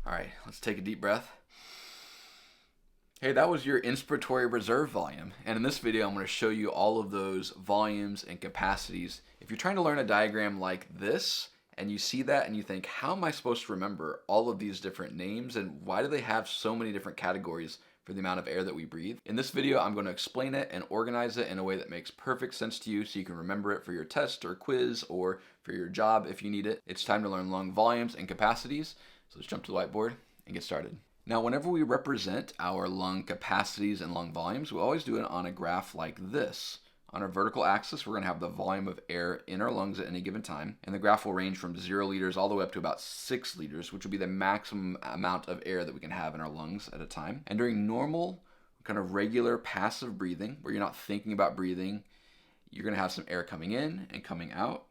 All right, let's take a deep breath. Hey, that was your inspiratory reserve volume. And in this video, I'm going to show you all of those volumes and capacities. If you're trying to learn a diagram like this, and you see that and you think, how am I supposed to remember all of these different names and why do they have so many different categories for the amount of air that we breathe? In this video, I'm going to explain it and organize it in a way that makes perfect sense to you so you can remember it for your test or quiz or for your job if you need it. It's time to learn lung volumes and capacities. So let's jump to the whiteboard and get started. Now, whenever we represent our lung capacities and lung volumes, we always do it on a graph like this. On our vertical axis, we're going to have the volume of air in our lungs at any given time, and the graph will range from 0 liters all the way up to about 6 liters, which will be the maximum amount of air that we can have in our lungs at a time. And during normal, kind of regular passive breathing, where you're not thinking about breathing, you're going to have some air coming in and coming out,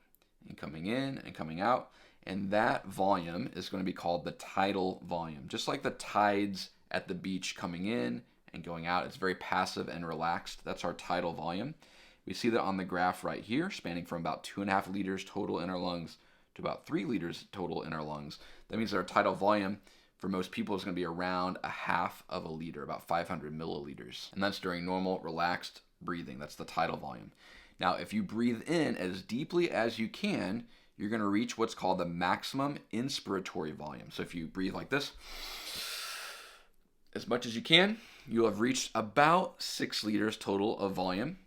and coming in and coming out. And that volume is going to be called the tidal volume. Just like the tides at the beach coming in and going out, it's very passive and relaxed. That's our tidal volume. We see that on the graph right here, spanning from about 2.5 liters total in our lungs to about 3 liters total in our lungs. That means that our tidal volume for most people is going to be around 1/2 of a liter, about 500 milliliters. And that's during normal, relaxed breathing. That's the tidal volume. Now, if you breathe in as deeply as you can, you're going to reach what's called the maximum inspiratory volume. So if you breathe like this, as much as you can, you'll have reached about 6 liters total of volume.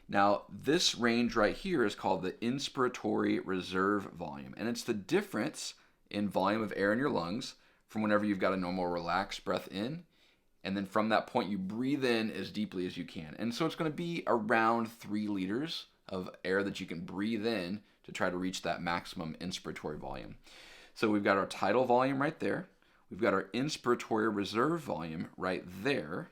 Now, this range right here is called the inspiratory reserve volume, and it's the difference in volume of air in your lungs from whenever you've got a normal relaxed breath in, and then from that point you breathe in as deeply as you can. And so it's going to be around 3 liters of air that you can breathe in to try to reach that maximum inspiratory volume. So we've got our tidal volume right there. We've got our inspiratory reserve volume right there.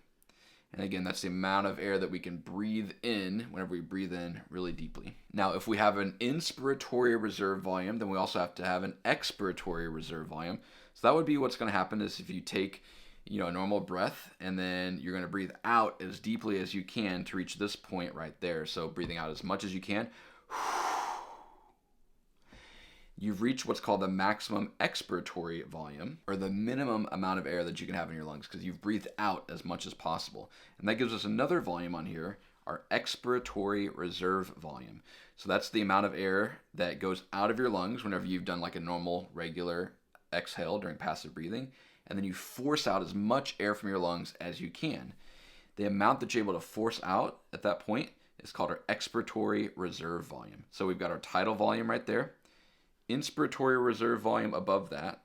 And again, that's the amount of air that we can breathe in whenever we breathe in really deeply. Now, if we have an inspiratory reserve volume, then we also have to have an expiratory reserve volume. So that would be what's going to happen is if you take a normal breath, and then you're going to breathe out as deeply as you can to reach this point right there. So breathing out as much as you can. You've reached what's called the maximum expiratory volume, or the minimum amount of air that you can have in your lungs, because you've breathed out as much as possible. And that gives us another volume on here, our expiratory reserve volume. So that's the amount of air that goes out of your lungs whenever you've done like a normal, regular exhale during passive breathing, and then you force out as much air from your lungs as you can. The amount that you're able to force out at that point is called our expiratory reserve volume. So we've got our tidal volume right there, inspiratory reserve volume above that,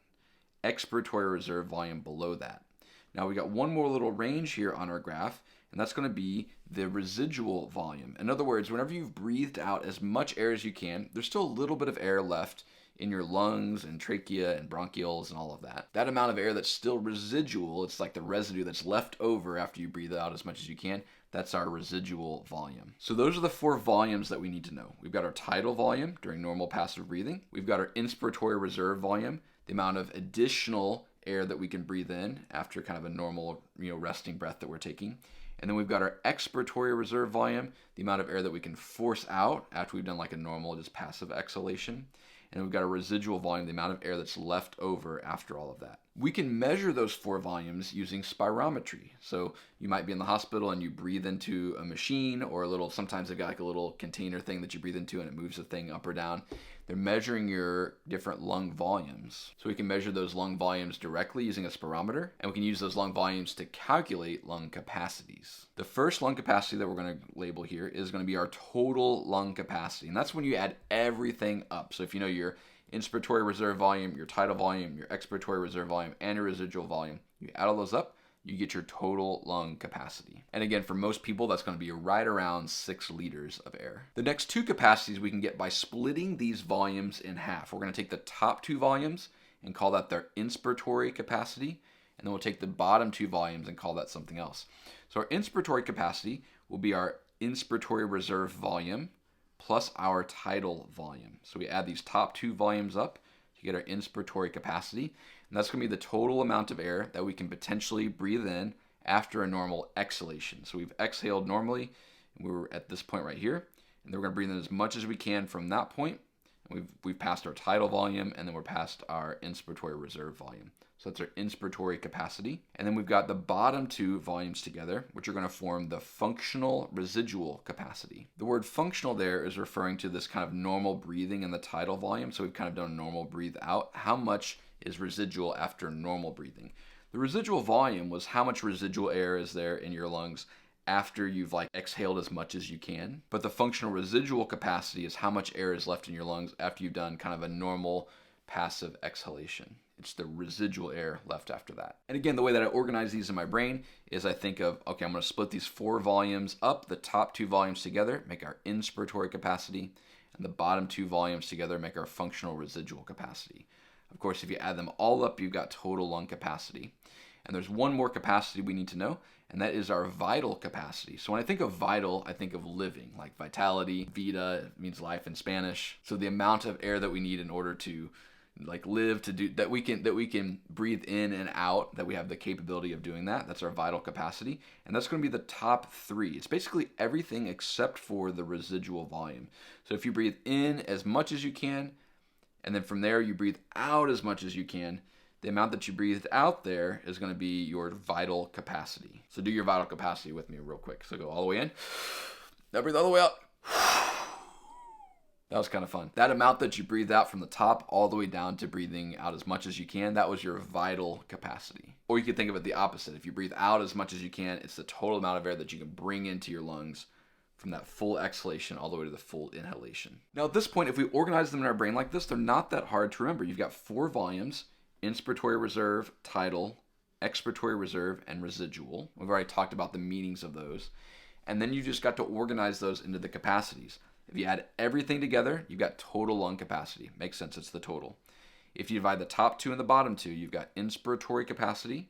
expiratory reserve volume below that. Now we got one more little range here on our graph, and that's going to be the residual volume. In other words, whenever you've breathed out as much air as you can, there's still a little bit of air left in your lungs and trachea and bronchioles and all of that. That amount of air that's still residual, it's like the residue that's left over after you breathe out as much as you can, that's our residual volume. So those are the 4 volumes that we need to know. We've got our tidal volume during normal passive breathing. We've got our inspiratory reserve volume, the amount of additional air that we can breathe in after kind of a normal, resting breath that we're taking. And then we've got our expiratory reserve volume, the amount of air that we can force out after we've done like a normal, just passive exhalation. And we've got a residual volume, the amount of air that's left over after all of that. We can measure those 4 volumes using spirometry. So you might be in the hospital and you breathe into a machine or sometimes they've got like a little container thing that you breathe into and it moves the thing up or down. They're measuring your different lung volumes. So we can measure those lung volumes directly using a spirometer, and we can use those lung volumes to calculate lung capacities. The first lung capacity that we're going to label here is going to be our total lung capacity, and that's when you add everything up. So if you know your inspiratory reserve volume, your tidal volume, your expiratory reserve volume, and your residual volume, you add all those up, you get your total lung capacity. And again, for most people, that's going to be right around 6 liters of air. The next 2 capacities we can get by splitting these volumes in half. We're going to take the top 2 volumes and call that their inspiratory capacity, and then we'll take the bottom 2 volumes and call that something else. So our inspiratory capacity will be our inspiratory reserve volume plus our tidal volume. So we add these top 2 volumes up to get our inspiratory capacity. And that's going to be the total amount of air that we can potentially breathe in after a normal exhalation. So we've exhaled normally, and we were at this point right here, and then we're going to breathe in as much as we can from that point, We've passed our tidal volume, and then we're past our inspiratory reserve volume. So that's our inspiratory capacity. And then we've got the bottom two volumes together, which are going to form the functional residual capacity. The word functional there is referring to this kind of normal breathing in the tidal volume. So we've kind of done a normal breathe out. How much is residual after normal breathing? The residual volume was how much residual air is there in your lungs after you've exhaled as much as you can. But the functional residual capacity is how much air is left in your lungs after you've done kind of a normal passive exhalation. It's the residual air left after that. And again, the way that I organize these in my brain is I think of, okay, I'm going to split these 4 volumes up. The top 2 volumes together make our inspiratory capacity, and the bottom 2 volumes together make our functional residual capacity. Of course, if you add them all up, you've got total lung capacity. And there's one more capacity we need to know, and that is our vital capacity. So when I think of vital, I think of living, like vitality. Vida means life in Spanish. So the amount of air that we need in order to live, to do that we can breathe in and out, that we have the capability of doing that. That's our vital capacity. And that's going to be the top 3. It's basically everything except for the residual volume. So if you breathe in as much as you can, and then from there you breathe out as much as you can, the amount that you breathed out there is going to be your vital capacity. So do your vital capacity with me real quick. So go all the way in. Now breathe all the way out. That was kind of fun. That amount that you breathed out from the top all the way down to breathing out as much as you can, that was your vital capacity. Or you could think of it the opposite. If you breathe out as much as you can, it's the total amount of air that you can bring into your lungs from that full exhalation all the way to the full inhalation. Now at this point, if we organize them in our brain like this, they're not that hard to remember. You've got 4 volumes: inspiratory reserve, tidal, expiratory reserve, and residual. We've already talked about the meanings of those. And then you just got to organize those into the capacities. If you add everything together, you've got total lung capacity. Makes sense, it's the total. If you divide the top 2 and the bottom 2, you've got inspiratory capacity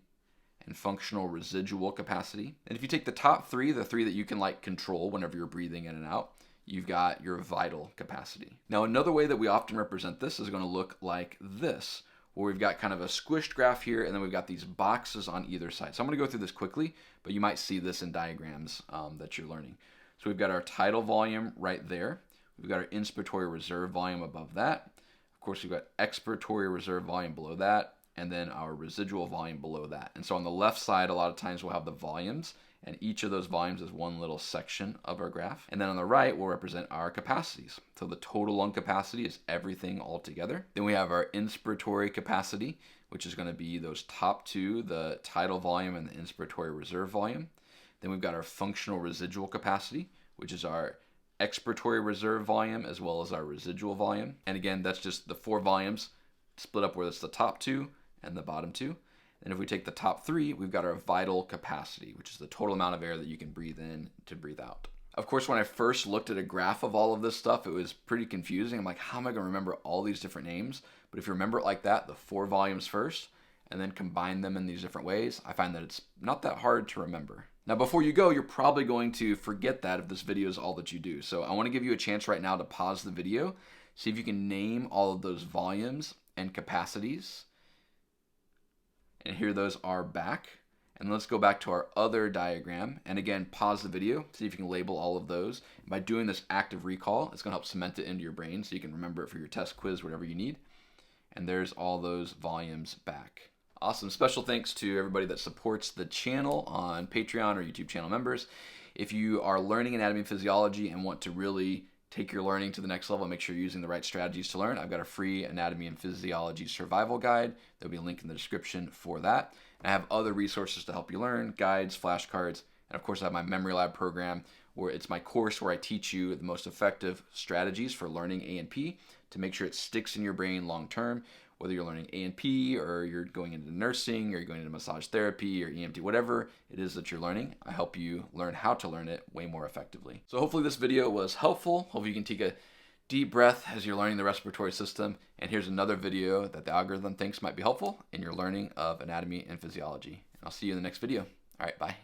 and functional residual capacity. And if you take the top 3, the 3 that you can control whenever you're breathing in and out, you've got your vital capacity. Now another way that we often represent this is going to look like this, where we've got kind of a squished graph here, and then we've got these boxes on either side. So I'm going to go through this quickly, but you might see this in diagrams that you're learning. So we've got our tidal volume right there. We've got our inspiratory reserve volume above that. Of course, we've got expiratory reserve volume below that, and then our residual volume below that. And so on the left side, a lot of times we'll have the volumes, and each of those volumes is one little section of our graph. And then on the right, we'll represent our capacities. So the total lung capacity is everything all together. Then we have our inspiratory capacity, which is going to be those top 2, the tidal volume and the inspiratory reserve volume. Then we've got our functional residual capacity, which is our expiratory reserve volume as well as our residual volume. And again, that's just the 4 volumes split up where it's the top 2 and the bottom 2. And if we take the top 3, we've got our vital capacity, which is the total amount of air that you can breathe in to breathe out. Of course, when I first looked at a graph of all of this stuff, it was pretty confusing. I'm like, how am I going to remember all these different names? But if you remember it like that, the 4 volumes first, and then combine them in these different ways, I find that it's not that hard to remember. Now, before you go, you're probably going to forget that if this video is all that you do. So I want to give you a chance right now to pause the video, see if you can name all of those volumes and capacities. And here those are back. And let's go back to our other diagram. And again, pause the video, see if you can label all of those. And by doing this active recall, it's going to help cement it into your brain so you can remember it for your test quiz, whatever you need. And there's all those volumes back. Awesome. Special thanks to everybody that supports the channel on Patreon or YouTube channel members. If you are learning anatomy and physiology and want to really take your learning to the next level and make sure you're using the right strategies to learn, I've got a free anatomy and physiology survival guide. There'll be a link in the description for that. And I have other resources to help you learn, guides, flashcards, and of course I have my Memory Lab program, where it's my course where I teach you the most effective strategies for learning A&P to make sure it sticks in your brain long term. Whether you're learning A&P or you're going into nursing or you're going into massage therapy or EMT, whatever it is that you're learning, I help you learn how to learn it way more effectively. So hopefully this video was helpful. Hopefully you can take a deep breath as you're learning the respiratory system. And here's another video that the algorithm thinks might be helpful in your learning of anatomy and physiology. And I'll see you in the next video. All right, bye.